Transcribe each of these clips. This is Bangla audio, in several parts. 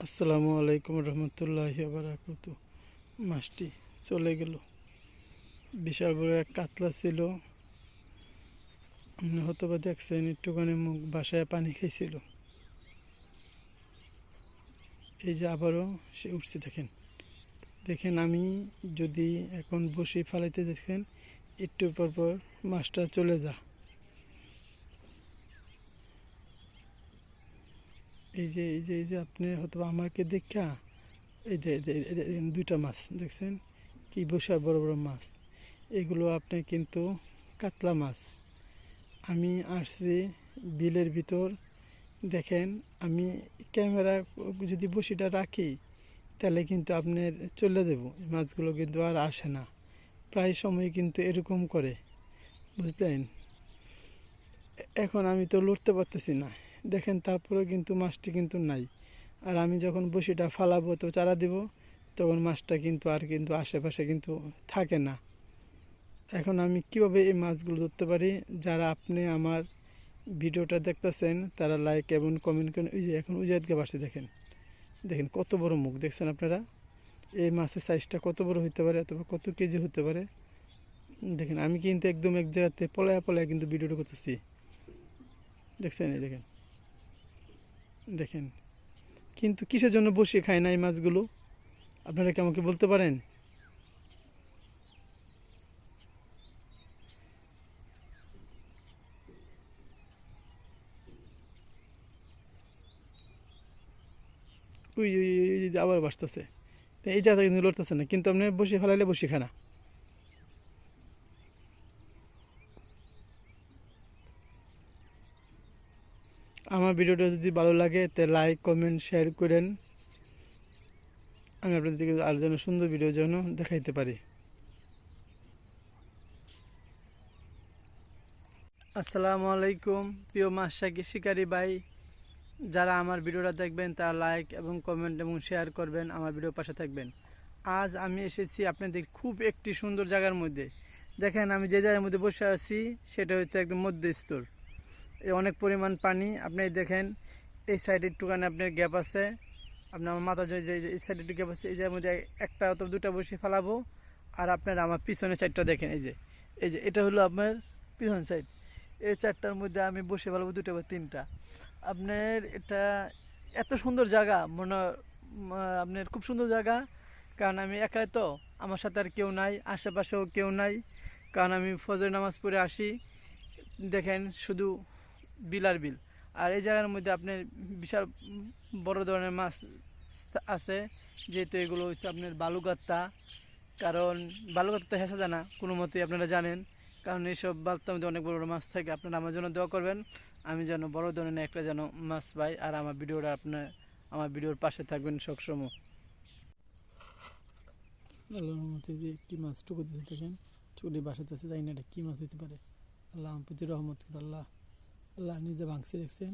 আসসালামু আলাইকুম রহমতুল্লাহি বারাকাতু। মাছটি চলে গেল। বিশাল বড় এক কাতলা ছিল। আপনি হয়তো বা দেখছেন, একটুখানি মুখ বাসায় পানি খাইছিল। এই যে আবারও সে উঠছে, দেখেন দেখেন আমি যদি এখন বসে ফালাইতে দেখেন, একটু পর পর মাছটা চলে যা। এই যে আপনি হয়তো আমাকে দেখা এই যে দুইটা মাছ দেখছেন, কি বসে বড় বড় মাছ। এগুলো আপনি কিন্তু কাতলা মাছ। আমি আসছি বিলের ভিতর। দেখেন আমি ক্যামেরা যদি বসিটা রাখি, তাহলে কিন্তু আপনার চলে দেব। মাছগুলো কিন্তু আর আসে না, প্রায় সময় কিন্তু এরকম করে, বুঝলেন। এখন আমি তো লড়তে পারতেছি না, দেখেন, তারপরেও কিন্তু মাছটি কিন্তু নাই। আর আমি যখন বসিটা ফালাবো তো চারা দিব, তখন মাছটা কিন্তু আর কিন্তু আশেপাশে কিন্তু থাকে না। এখন আমি কিভাবে এই মাছগুলো ধরতে পারি? যারা আপনি আমার ভিডিওটা দেখতেছেন তারা লাইক এবং কমেন্ট করেন। ওই যে এখন উজাদকে বাসে দেখেন, দেখেন কত বড় মুখ, দেখছেন আপনারা? এই মাছের সাইজটা কত বড় হতে পারে, অথবা কত কেজি হতে পারে। দেখেন আমি কিন্তু একদম এক জায়গাতে পলায়া পলায়া কিন্তু ভিডিওটা করতেছি, দেখছেন? এই দেখেন, দেখেন কিন্তু কিসের জন্য বসে খায় না এই মাছগুলো, আপনারা কি আমাকে বলতে পারেন? ওই ওই ওই যে আবার বাসতেছে। এই জায়গা কিন্তু লড়তেছে না, কিন্তু আপনি বসে ফেলাইলে বসে খায় না। আমার ভিডিওটা যদি ভালো লাগে তাহলে লাইক কমেন্ট শেয়ার করেন। আমি আপনাদেরকে আর যেন সুন্দর ভিডিও যেন দেখাইতে পারি। আসসালামু আলাইকুম প্রিয় মাছ শিকারী ভাই। যারা আমার ভিডিওটা দেখবেন তারা লাইক এবং কমেন্ট এবং শেয়ার করবেন, আমার ভিডিওর পাশে থাকবেন। আজ আমি এসেছি আপনাদের খুব একটি সুন্দর জায়গার মধ্যে। দেখেন আমি যে জায়গার মধ্যে বসে আছি সেটা হচ্ছে একদম মধ্যস্থল। এই অনেক পরিমাণ পানি, আপনি দেখেন এই সাইডে একটুখানি আপনার গ্যাপ আছে। আপনার আমার মাথা যে এই সাইডে একটু গ্যাপ আছে, এই জায়গার মধ্যে একটা অথবা দুটা বসে ফেলাবো। আর আপনার আমার পিছনের সাইডটা দেখেন, এই যে এটা হলো আপনার পিছন সাইড। এই চারটার মধ্যে আমি বসে ফেলাবো দুটো বা তিনটা। আপনার এটা এত সুন্দর জায়গা, আপনার খুব সুন্দর জায়গা। কারণ আমি একাই তো, আমার সাথে আর কেউ নাই, আশেপাশেও কেউ নাই। কারণ আমি ফজর নামাজ পড়ে আসি। দেখেন শুধু বিল আর বিল। আর এই জায়গার মধ্যে আপনার বিশাল বড় ধরনের মাছ আছে, যেহেতু এগুলো হচ্ছে আপনার বালুগাত্তা। কারণ বালুগাত্তা তো হেসা যায় না কোনো মতেই, আপনারা জানেন। কারণ এইসব বালুর মধ্যে অনেক বড় বড় মাছ থাকে। আপনারা আমার জন্য দোয়া করবেন, আমি যেন বড় ধরনের একটা যেন মাছ পাই। আর আমার ভিডিওটা আপনার আমার ভিডিওর পাশে থাকবেন সবসময়। আল্লাহর রহমতে যে একটি মাছ টুকু দিতে থাকেন, চুলি বাসাতেছে, তাই না, এটা কী মাছ হতে পারে? আল্লাহ আমার প্রতি রহমত করে। আল্লাহ আল্লাহ নিজে ভাঙছে, দেখছেন?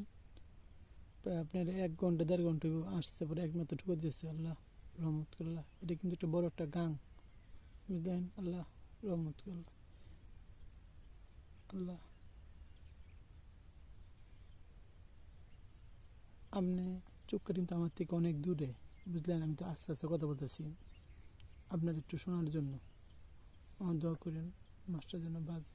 প্রায় আপনার 1 ঘন্টা 1.5 ঘন্টা আসছে, পরে একমাত্র ঠুকর দিয়েছে। আল্লাহ রহমত করল্লাহ। এটা কিন্তু একটা বড় একটা গাং, বুঝলেন? আল্লাহ রহমত করল্লাহ। আল্লাহ আপনি চোখটা কিন্তু আমার থেকে অনেক দূরে, বুঝলেন? আমি তো আস্তে আস্তে কথা বলতেছি আপনার একটু শোনার জন্য। আমার দোয়া করেন মাছটা যেন বাজে।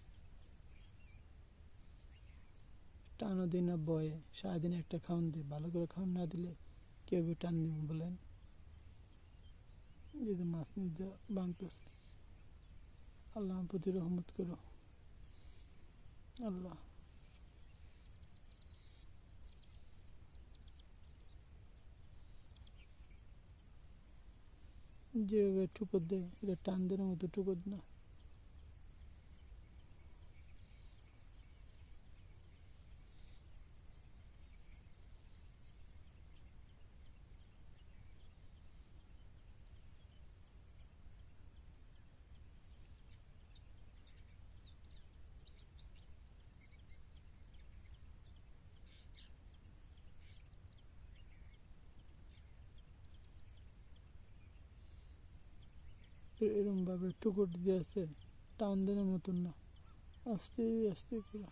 টানো দিন না বয়ে, সারাদিন একটা খাওয়ান দিয়ে, ভালো করে খাওয়ান না দিলে কেউ টান দিন বলেন? যদি মাছ নিজে ভাঙতেছে। আল্লাহ আমার প্রতি রহমত করো। আল্লাহ যেভাবে ঠুকর দেয়, এটা টান দেওয়ার মতো ঠুকর না। এরকম ভাবে ঠুকর দিয়ে আছে, টান দেওয়ার মতন না, আস্তে আস্তে করে।